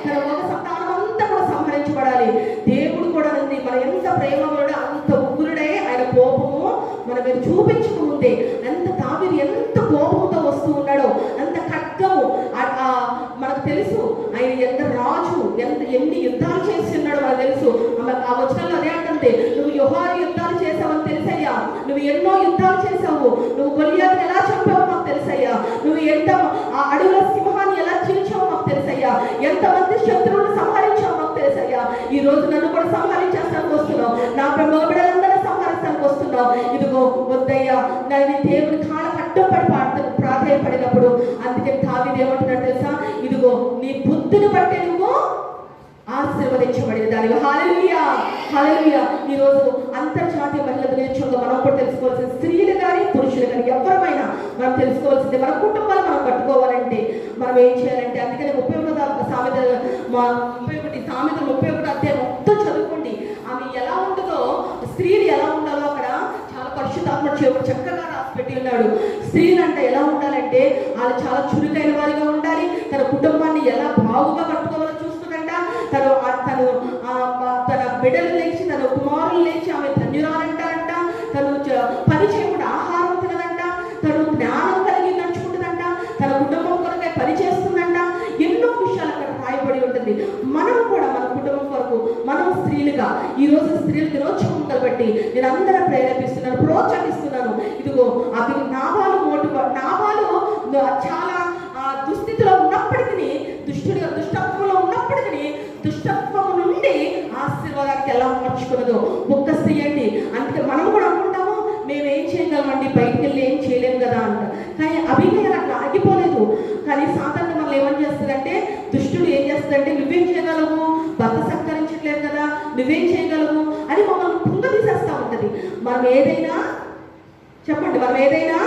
తన ఒక సంతానం అంతా కూడా సంహరించబడాలి. దేవుడు కూడా ఉంది, మన ఎంత ప్రేమ అంత మన మీద చూపించకముందే దావీదు ఎంత కోపంతో వస్తూ ఉన్నాడో, అంత ఖడ్గము మనకు తెలుసు. ఆయన ఎంత రాజు, ఎన్ని యుద్ధాలు చేసి ఉన్నాడో మనకు తెలుసు. ఆ వచనంలో అదే అంటే, నువ్వు యెహోవా యుద్ధాలు చేసావని తెలుసయ్యా, నువ్వు ఎన్నో యుద్ధాలు చేసావు, నువ్వు గొలియాతుని ఎలా చంపావో మాకు తెలుసయ్యా, నువ్వు ఎంత ఆ అడవుల సింహాన్ని ఎలా చీల్చావో మాకు తెలుసయ్యా, ఎంతమంది శత్రువులను సంహరించావో మాకు తెలుసయ్యా. ఈ రోజు నన్ను కూడా సంహరించేస్తానికి వస్తున్నావు, నా బిడ్డలందరూ సంహరిస్తానికి వస్తున్నావు. ఇదిగో వద్దయ్యా, నేను దేవుని కాళ్ళ కట్టుబడి ప్రాధాయపడినప్పుడు అందుకే దావీదు ఏమంటున్నాడు తెలుసా, ఇదిగో నీ బుద్ధిని బట్టి నువ్వు ఆశీర్వదించబడిన దానివి. హల్లెలూయా, హల్లెలూయా. ఈరోజు అంతర్జాతీయ మహిళల దినోత్సవంగా మనం కూడా తెలుసుకోవాల్సింది, స్త్రీలు కానీ పురుషులు కానీ ఎవరైనా మనం తెలుసుకోవాల్సింది, మన కుటుంబాలు మనం కట్టుకోవాలంటే మనం ఏం చేయాలంటే, అందుకని 31 సామెతలు అధ్యాయం మొత్తం చదువుకోండి. ఆమె ఎలా ఉంటుందో, స్త్రీలు ఎలా ఉండాలో అక్కడ చాలా పరిశుద్ధాత్మ చక్కగా రాసి పెట్టి ఉన్నాడు. స్త్రీలు అంటే ఎలా ఉండాలంటే, వాళ్ళు చాలా చురుకైన వారిగా ఉండాలి, తన కుటుంబాన్ని ఎలా బాగుగా కట్టుకోవాలో చూస్తుందంట. తన బిడ్డలు లేచి, తన కుమారులు లేచి ఆమె ధన్యురాలంటారంట. తను పని చేయకుండా ఆహారం తినదంట, తను జ్ఞానం కలిగి నడుచుకుంటుందంట, తన కుటుంబం కొరకై పని చేస్తుందంట. ఎన్నో విషయాలు అక్కడ రాయబడి ఉంటుంది. మనం కూడా మన కుటుంబం కొరకు మనం స్త్రీలుగా ఈరోజు స్త్రీల దినోత్సవం కాబట్టి నేను అందరూ ప్రేరేపిస్తున్నాను, ప్రోత్సహిస్తున్నాను. ఇదిగో నాబాలు చాలా దుస్థితిలో ఉన్నప్పటికీ, దుష్టత్వంలో ఉన్నప్పటికీ, దుష్టత్వం నుండి ఆశీర్వాదానికి ఎలా మార్చుకున్నదో ఒక్కసి చేయండి. అందుకే మనం కూడా అనుకుంటాము, మేము ఏం చేయగలమండి, బయటికి వెళ్ళి ఏం చేయలేము కదా అంట. కానీ అభినయం అట్లా ఆగిపోలేదు. కానీ సాధారణ మనం ఏమని చేస్తుందంటే, దుష్టుడు ఏం చేస్తుందంటే, నువ్వేం చేయగలవు, భర్త సత్కరించట్లేదు కదా, నువ్వేం చేయగలవు అని మమ్మల్ని కుంగ తీసేస్తూ ఉంటుంది. మనం ఏదైనా చెప్పండి, మనం ఏదైనా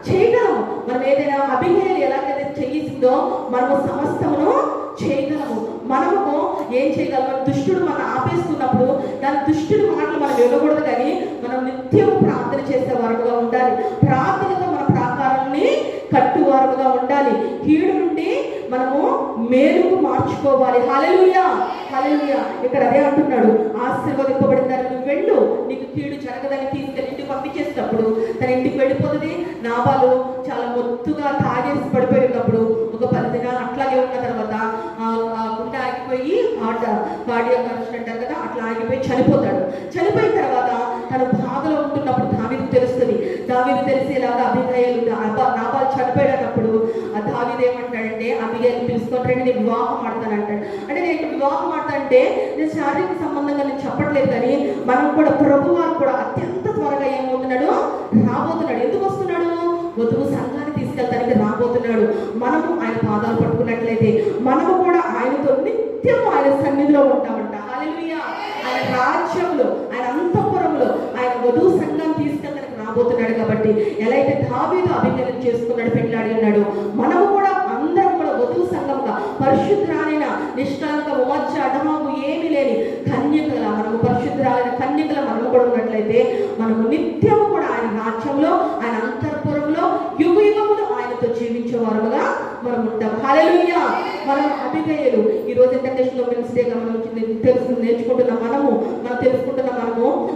చేయగలము. మనం ఏదైనా అభినయాలు ఎలాగైతే చేయిస్తుందో మనము సమస్తమును చేయగలము. మనము ఏం చేయగలము, దుష్టుడు మనం ఆపేస్తున్నప్పుడు దాని దుష్టుడి మాటలు మనం ఇవ్వకూడదు, కానీ మనం నిత్యము ప్రార్థన చేసే వారుగా ఉండాలి. ప్రార్థనతో మన ప్రాకారాన్ని కట్టువారుగా ఉండాలి. కీడు నుండి మనము మేలుకు మార్చుకోవాలి. హల్లెలూయా, హల్లెలూయా. ఇక్కడ అదే అంటున్నాడు, ఆశీర్వదింపబడిందని నువ్వు వెళ్ళు, నీకు కీడు జరగదని తీసుకెళ్ళి ఇంటికి పంపించేటప్పుడు తన ఇంటికి వెళ్ళిపోతుంది. నాబాలు చాలా మొత్తుగా తాగేసి పడిపోయి ఉన్నప్పుడు ఒక 10 దినాలు అట్లాగే ఉన్న తర్వాత గుండె ఆగిపోయి కార్డియాక్ అరెస్ట్ అంటారు కదా, అట్లా ఆగిపోయి చనిపోతాడు. చనిపోయిన తర్వాత తను బాధలో ఉంటున్నప్పుడు దావీదు తెలుస్తుంది. దావీదు తెలిసేలాగా అభినయాలు నాబాలు చనిపోయేటప్పుడు ఆ దావీదు ఏమంటాడంటే, అభినయాలు పిలుచుకుంటాడు, నేను వివాహం ఆడతానంటాడు. అంటే నేను వివాహం ఆడతానంటే నేను శారీరక సంబంధంగా నేను చెప్పట్లేదు, కానీ మనం కూడా ప్రభు వారు కూడా అత్యంత త్వరగా ఏమవుతున్నాడు, రాబోతున్నాడు. ఎందుకు వస్తున్నాడు, వధువు సంఘాన్ని తీసుకెళ్తానికి రాబోతున్నాడు. మనము ఆయన పాదాలు పట్టుకున్నట్లయితే మనము కూడా ఆయనతో నిత్యము ఆయన సన్నిధిలో ఉంటామంట. హల్లెలూయా. ఆయన రాజ్యంలో, ఆయన అంతఃపురంలో ఆయన వధువు సంఘాన్ని తీసుకెళ్తానికి రాబోతున్నాడు. కాబట్టి ఎలా అయితే దావీదు అభినయం చేసుకున్నాడు, పెళ్ళాడి ఉన్నాడు, మనము కూడా అందరం కూడా వధువు సంఘంగా పరిశుద్ధురాలైన నిష్కలంక మచ్చ అడమాకు ఏమీ లేని కన్యకల, మనము పరిశుద్ధురాలైన కన్యకల మనము కూడా ఉన్నట్లయితే మనము నిత్యము కూడా ఆయన రాజ్యంలో, ఆయన అంతఃపురంలో యుగ యుగములు ఆయనతో జీవించే వారుగా మనం ఉంటాం. హల్లెలూయా. మనం అభినయులు ఈరోజు ఇంటర్నేషనల్ ఉమెన్స్ డేగా మనం నేర్చుకుంటున్న మనం తెలుసుకుంటున్న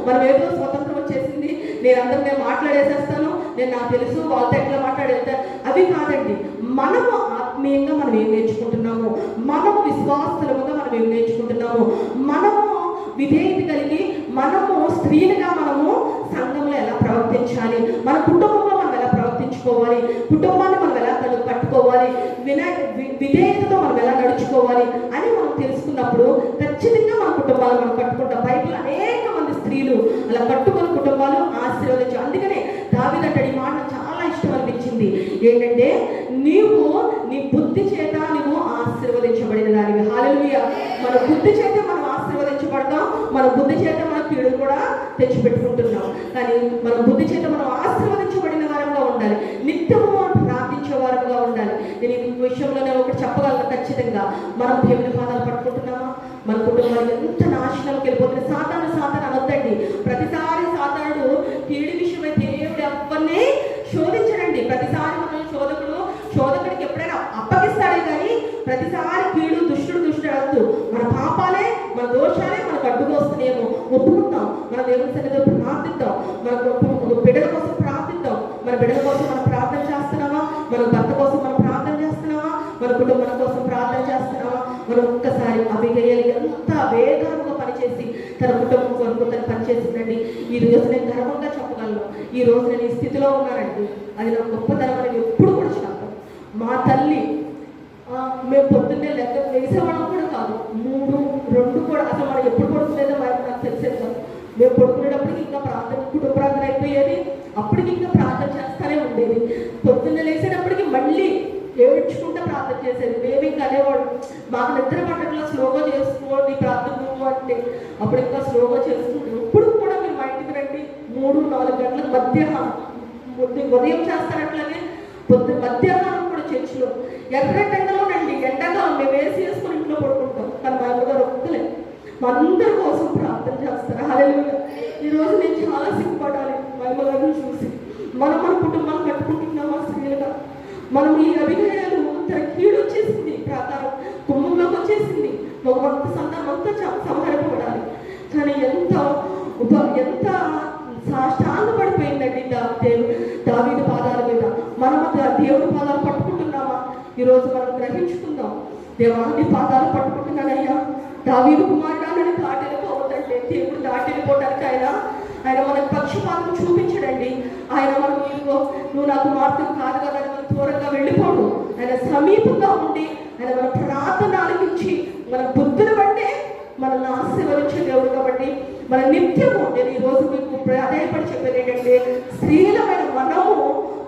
మనం ఏదో స్వతంత్రం వచ్చేసింది, నేను మాట్లాడేసేస్తాను, నేను నాకు తెలుసు వాళ్ళతో ఎట్లా మాట్లాడేస్తా, అవి కాదండి. మనము ఆత్మీయంగా మనం ఏం నేర్చుకుంటున్నాము, మనము విశ్వాసముగా మనం ఏం నేర్చుకుంటున్నాము, మనము విధేయత కలిగి మనము స్త్రీలుగా మనము సంఘంలో ఎలా ప్రవర్తించాలి, మన కుటుంబంలో మనం ఎలా ప్రవర్తించుకోవాలి, కుటుంబాన్ని మనం ఎలా కట్టుకోవాలి, విధేయతతో మనం ఎలా నడుచుకోవాలి అని మనం తెలుసుకున్నప్పుడు ఖచ్చితంగా మన కుటుంబాలు మనం కట్టుకుంటాం. బైబిల్ అనేక మంది స్త్రీలు అలా కట్టుకున్న కుటుంబాలు ఆశీర్వదించారు. అందుకనే దావీదు అంటాడు, ఈ మాట చాలా ఇష్టం అనిపించింది ఏంటంటే, నీవు నీ బుద్ధి చేత నువ్వు ఆశీర్వదించబడిన దానివి. హల్లెలూయా. మన బుద్ధి చేత మనం ఆశీర్వదించబడతాం, మన బుద్ధి చేత మన కీడు కూడా తెచ్చిపెట్టుకుంటున్నాం. కానీ మన బుద్ధి చేత మనం ఆశీర్వదించబడిన వారంగా ఉండాలి, నిత్యము ప్రార్థించే వారంగా ఉండాలి. నేను ఈ విషయంలో నేను ఒకటి చెప్పగలను ఖచ్చితంగా, మనం దేవుని పాదాలు పట్టుకుంటున్నామా, మన కుటుంబాలు ఎంత నాశనంకి వెళ్ళిపోతుంది. సాతాను అనొద్దండి. ప్రతిసారి సాతానుడు కీడు విషయమై దేవుడు ఎవరిని శోధించడండి. ప్రతిసారి మనం శోధకుడికి ఎప్పుడైనా అప్పగిస్తాడే, కానీ ప్రతిసారి కీడు దుష్టుడు అనొద్దు. మన పాపాలే, మన దోషాలే మనకు అడ్డుగా వస్తున్నాయేమో ఒప్పుకుంటాం, మన దేవుని సన్నిధిలో ప్రార్థిద్దాం, మన బిడ్డల కోసం మన బిడ్డల కోసం మనం ప్రార్థన చేస్తున్నామా? మన భర్త కోసం మనం ప్రార్థన చేస్తున్నామా? మన కుటుంబం కోసం ప్రార్థన చేస్తున్నామా? మనం ఒక్కసారి అబిగయలు ఎంత వేగంగా పనిచేసి తన కుటుంబం కొరకు తను పనిచేసిందండి. ఈ రోజు నేను గర్వంగా చెప్పగలను, ఈ రోజు నేను ఈ స్థితిలో ఉన్నానండి. అది నాకు గొప్పతనం అని ఎప్పుడు కూడా చెప్పను. మా తల్లి మేము పొద్దున్నే వేసేవాళ్ళం కూడా కాదు, 3, 2 కూడా అసలు మనం ఎప్పుడు పడుకునేదో నాకు తెలిసేది కాదు. మేము పడుకునేటప్పటికి ఇంకా ప్రార్థన, కుటుంబ ప్రార్థన అయిపోయేది. అప్పటికి ఇంకా ప్రార్థన చేస్తూనే ఉండేది. పొద్దున్న లేచేటప్పటికి మళ్ళీ ఏడ్చుకుంటూ ప్రార్థన చేసేది. మేము ఇంకా అనేవాడు, మాకు నిద్ర పట్టట్లో స్లోగా చేసుకోండి ప్రార్థన అంటే అప్పుడు ఇంకా స్లోగా చేసుకుంటాం. ఇప్పుడు కూడా మీరు మా ఇంటికి రండి, 3-4 గంటలకు మధ్యాహ్నం ఉదయం చేస్తారట్లాగే మధ్యాహ్నం కూడా చర్చిలో ఎర్రటెండలో రండి. ఎండకాలం మేము వేసి వేసుకుని ఇంట్లో పడుకుంటాం. కానీ మా అమ్మగారు ఒక్కలేదు, మా అందరి కోసం ప్రార్థన చేస్తారు. హల్లెలూయా. ఈరోజు నేను చాలా సిగ్గుపడాలి మా అమ్మగారిని చూసి. మనం మన కుటుంబాన్ని కట్టుకుంటున్నామా స్త్రీలుగా? మనం ఈ అభినయాలు తన కీడు వచ్చేసింది, ప్రకారం కుటుంబంలోకి వచ్చేసింది. ఒక భక్త సంతానం అంతా సంహరింపబడాలి. కానీ ఎంత సాష్టాంగపడిపోయిందండి దావీదు పాదాల మీద. మనం దేవుడి పాదాలు పట్టుకుంటున్నామా? ఈరోజు మనం గ్రహించుకుందాం. దేవాన్ని పాదాలు పట్టుకుంటున్నానయ్యా, దావీదు కుమారుడాన్ని దాటిపోవద్దంటే దేవుడు దాటిపోవడానికి ఆయన మనకు పక్షపాతం చూపించడండి. ఆయన మనం నువ్వు నా కుమార్తెను కాదు కదా అని మనం దూరంగా వెళ్ళిపోడు. ఆయన సమీపంగా ఉండి ఆయన మన ప్రార్థన ఆలకించి మన బుద్ధిని బట్టే మనల్ని ఆశీర్వదించే దేవుడు. కాబట్టి మన నిత్యము, నేను ఈరోజు మీకు ప్రాధాన్యపడి చెప్పేది ఏంటంటే, స్త్రీలమైన మనము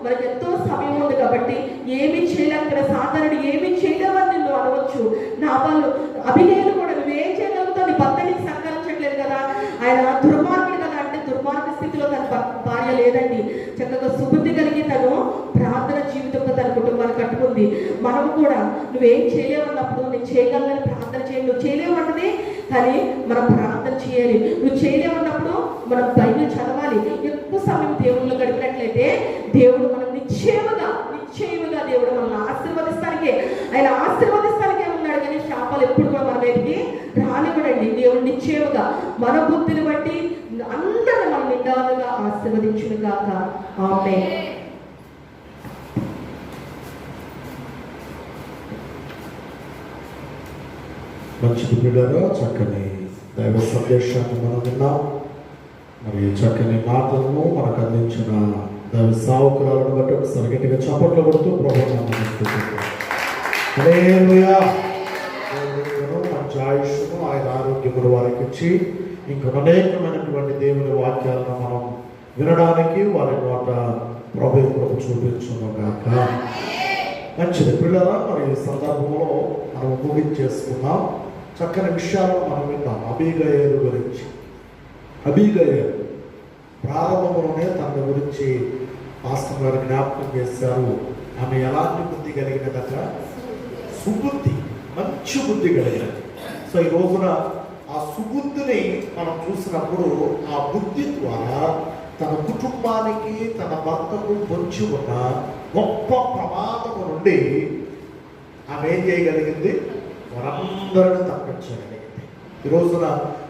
మనకు ఎంతో సమయం ఉంది కాబట్టి ఏమి చేయలేక సాధారణ ఏమి చేయలేవని నిన్ను అనవచ్చు. నా వాళ్ళు అభినయాలు కూడా నువ్వేం చేయగలుగుతావు? నీ భర్త నీకు సహకరించట్లేదు కదా, ఆయన దుర్మార్గుడు కదా అంటే దుర్మార్గ స్థితిలో తన భార్య లేదండి. చక్కగా సుబుద్ధి కలిగి తను ప్రార్థన జీవితంతో తన కుటుంబాన్ని కట్టుకుంది. మనం కూడా నువ్వేం చేయలేవన్నప్పుడు నేను చేయగలనని ప్రార్థన చేయండి. నువ్వు చేయలేవన్నది కానీ మనం ప్రార్థన చేయాలి. నువ్వు చేయలేమన్నప్పుడు మనం బైబిల్ చదవాలి. ఎక్కువ సమయం దేవుళ్ళు గడిపినట్లయితే దేవుడు మనం నిశ్చయముగా దేవుడు మనల్ని ఆశీర్వదిస్తానికే, ఆయన ఆశీర్వదిస్తానికే ఉన్నాడు. కానీ శాపాలు ఎప్పుడు కూడా మన మీదకి రానివ్వడండి. దేవుడు నిశ్చయముగా మన బుద్ధిని బట్టి అందరూ మనం నిండాలుగా ఆశీర్వదించును గాక. ఆమేన్. మంచి బిడ్డలో చక్కని దైవ సందేశాన్ని మనం విన్నాం. మరి చక్కని మాటలను మనకు అందించిన దైవ సావుకురాలను బట్టి ఒకసారి గట్టిగా చప్పట్లు కొడుతూ ప్రభుత్వాన్ని మంచి ఆయుష్ను ఆయన ఆరోగ్యములు వారికి ఇచ్చి ఇంకా అనేకమైనటువంటి దేవుని వాక్యాలను మనం వినడానికి వారి నోట ప్రభు చూపించును గాక. మంచిది పిల్లరా, మరి ఈ సందర్భంలో మనం ముగించేసుకున్నాం. చక్కని విషయాలను మనం విన్నాం అబీగయలు గురించి. అబీగయలు ప్రారంభంలోనే తన గురించి పాస్టర్ గారు జ్ఞాపకం చేశారు. ఆమె ఎలాంటి బుద్ధి కలిగినదట? సుబుద్ధి, మంచి బుద్ధి కలిగినది. సో ఈ రోజున ఆ సుబుద్ధిని మనం చూసినప్పుడు ఆ బుద్ధి ద్వారా తన కుటుంబానికి తన భర్తకు పొంచి ఉన్న గొప్ప ప్రమాదము నుండి ఆమె ఏం చేయగలిగింది? వారందరిని తప్పించగలిగింది. ఈ రోజున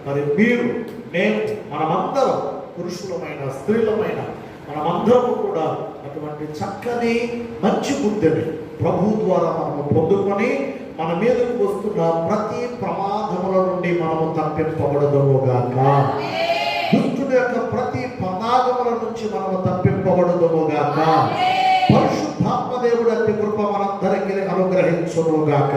మరి మీరు, నేను, మనమందరం పురుషులమైన స్త్రీలమైన మనమందరము కూడా అటువంటి చక్కని మంచి బుద్ధిని ప్రభు ద్వారా మనము పొందుకొని మన మీదకు వస్తున్న ప్రతి ప్రమాదముల నుండి మనము తప్పింపబడదుముగాక. దుష్టుని యొక్క ప్రతి ప్రమాదముల నుంచి మనము తప్పింపబడదుముగాక. పరిశుద్ధాత్మ దేవుడు అతి కృప మనందరికీ అనుగ్రహించునుగాక.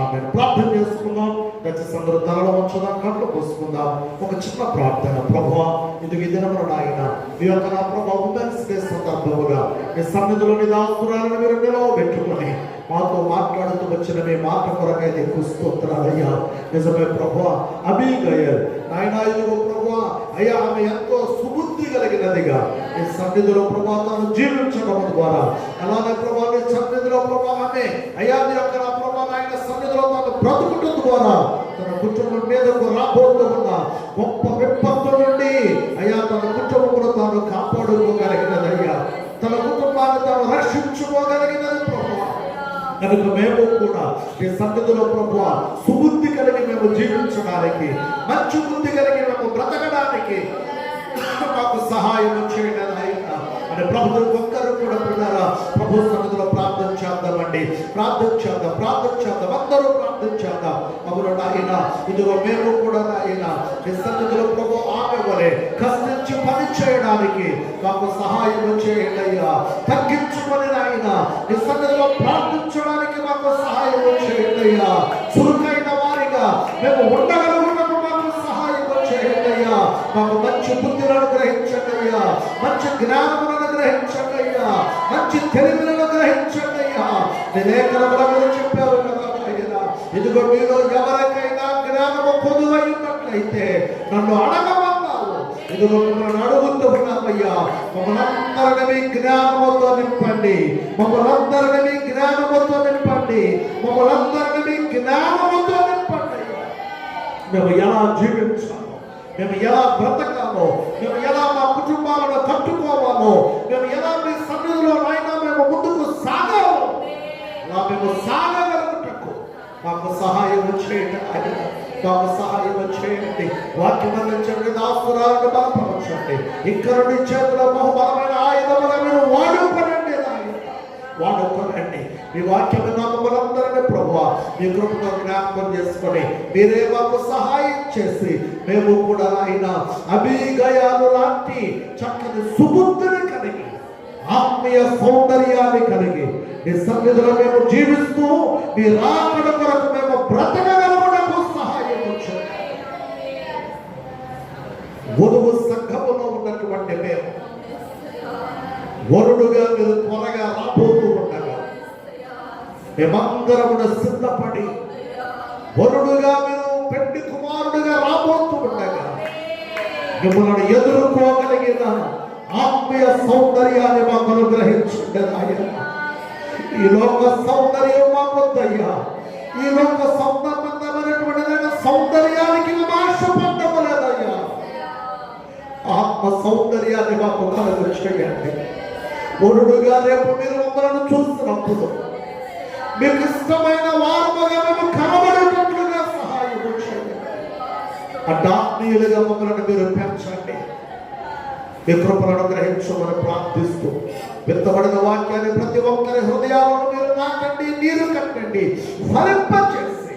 ఆమె ప్రార్థన చేసుకుందాం. దయచేసి అందరూ తలలో ఉంచుదాం, కళ్ళు పోసుకుందాం. ఒక చిన్న ప్రార్థన. ప్రభువా, ఇది దినమున నాయన మీ యొక్క నా ప్రభు ఉమెన్స్ డే సందర్భముగా మీ సన్నిధిలో నీ దాసురాలను మీరు నిలవబెట్టుకొని మాతో మాట్లాడుతూ వచ్చిన మీ మాట కొరకైతే ఎక్కువ స్తోత్రాలయ్యా. నిజమే ప్రభువా, అబీగయల్ నాయన ఇదిగో ప్రభువా అయ్యా, ఆమె ఎంతో సుబుద్ధి కలిగినదిగా ఈ సన్నిధిలో ప్రభా తాను జీవించడం ద్వారా, అలాగే ప్రభా నీ సన్నిధిలో ప్రభా ఆమె అయ్యా నీ యొక్క నా ప్రభా నాయన సన్నిధిలో తాను బ్రతుకుట ద్వారా తన కుటుంబం మీదకు రాబోతూ ఉన్న గొప్ప విపత్తు నుండి అయ్యా తన కుటుంబమును తాను కాపాడుకోగలిగినదయ్యా. తన కుటుంబాన్ని తాను రక్షించుకోగలిగినది ప్రభువా. కనుక మేము కూడా ఈ సన్నిధిలో ప్రభువా సుబుద్ధి కలిగి మేము జీవించడానికి, మంచి బుద్ధి కలిగి మేము బ్రతకడానికి మాకు సహాయం చేయడం. మన ప్రభు ఒక్కరు కూడా పిల్లరా ప్రభు సన్నిధిలో ప్రార్థన చేద్దామండి. ప్రార్థన చేద్దాం అందరూ ప్రార్థన చేద్దాం. అవును నాయన, ఇదిగో మేము కూడా నాయన నీ సన్నిధిలో ప్రభు ఆమె వలె కష్టించి పని చేయడానికి మాకు సహాయం చేయండి అయ్యా. తగ్గించుకొని నాయన నీ సన్నిధిలో ప్రార్థించడానికి మాకు సహాయం చేయండి అయ్యా. చురుకైన వారిగా మేము ఉండగలుగుటకు మాకు సహాయం చేయండి అయ్యా. మాకు మంచి బుద్ధిని అనుగ్రహించండి అయ్యా, మంచి జ్ఞానమును అనుగ్రహించండి అయ్యా, మంచి తెలివిని అనుగ్రహించండి అయ్యా. నీ లేఖనముల మీద చెప్పారు కదా ఆయన, ఇదిగో మీలో ఎవరికైనా జ్ఞానము పొదువై ఉన్నట్లయితే నన్ను అడగమన్నావు. ఇదిగో మిమ్మల్ని అడుగుతూ ఉన్నామయ్యా. మమ్మల్ని అందరినీ మీ జ్ఞానముతో నింపండి, మమ్మల్ని అందరినీ మీ జ్ఞానముతో నింపండి, మమ్మల్ని అందరినీ మీ జ్ఞానముతో నింపండి. మేము ఎలా జీవించాలో, మేము ఎలా బ్రతకాలో, మేము ఎలా మా కుటుంబాలను కట్టుకోవాలో, మేము ఎలా మీ సన్నిధిలో నాయనా మేము ముందుకు సాగాలో, అలా మేము సాగగలుగుటకు మాకు సహాయం చేయండి ఆయన. మాకు సహాయం చేయండి. వాక్యం అందించండి, దాసురాలను బలపరచండి. ఇక్కడ నుండి చేతిలో బహుబలమైన ఆయుధముగా మీరు వాడుకోనండి నాయన, వాడుకోనండి. మీ వాక్యం మమ్మల్ని ప్రభువా మీ కృపతో జ్ఞాపకం చేసుకొని మీరే మాకు సహాయం చేసి మేము కూడా ఆయన అభిగయాలు లాంటి చక్కని సుబుద్ధిని కలిగి ఆత్మీయ సౌందర్యాన్ని కలిగి మీ సన్నిధిలో మేము జీవిస్తూ మీ రాకడ కొరకు మేము బ్రతకగలగడానికి సహాయం వచ్చారు. వధువు సంఘములో ఉన్నటువంటి మేము వరుడుగా మీరు త్వరగా రాబోతూ ఉండగా మేమందరం కూడా సిద్ధపడి వరుడుగా మీరు పెళ్లి కుమారుడుగా రాబోతూ ఉండగా మిమ్మల్ని ఎదుర్కోగలిగిన ఆత్మీయ సౌందర్యాన్ని మాకు అనుగ్రహించండి ఆయన. ఈ లోక సౌందర్యం మాకొద్దయ్యా. ఈ లోక సంబంధమైనటువంటి సౌందర్యానికి ఆశపడ్డము లేదయ్యా. ఆత్మ సౌందర్యాన్ని మాకు కలుగు చేయండి. వరుడుగా రేపు మీరు మమ్మల్ని చూస్తున్నప్పుడు మీకు ఇష్టమైన వారముగా మేము కనబడేటట్లుగా సహాయం చేయండి. అడ్డాత్మీయులుగా మమ్మల్ని మీరు పెంచండి. మీ కృపను అనుగ్రహించమని ప్రార్థిస్తూ విత్తబడిన వాక్యాన్ని ప్రతి ఒక్కరి హృదయాలను మీరు నాటండి, నీరు కట్టండి, ఫలింపచేసి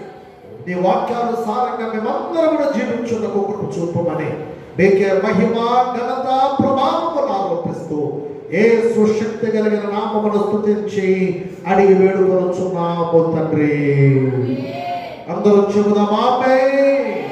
నీ వాక్యానుసారంగా మేమందరం కూడా జీవించుటకు కృప చూపమని మీకే మహిమ ఘనత ప్రభావములు ఆరోపిస్తూ యేసు శక్తి కలిగిన నామమును స్తుతించి అడిగి వేడుకొనుచున్నాము తండ్రి. అందరూ చెబుదాం ఆమేన్.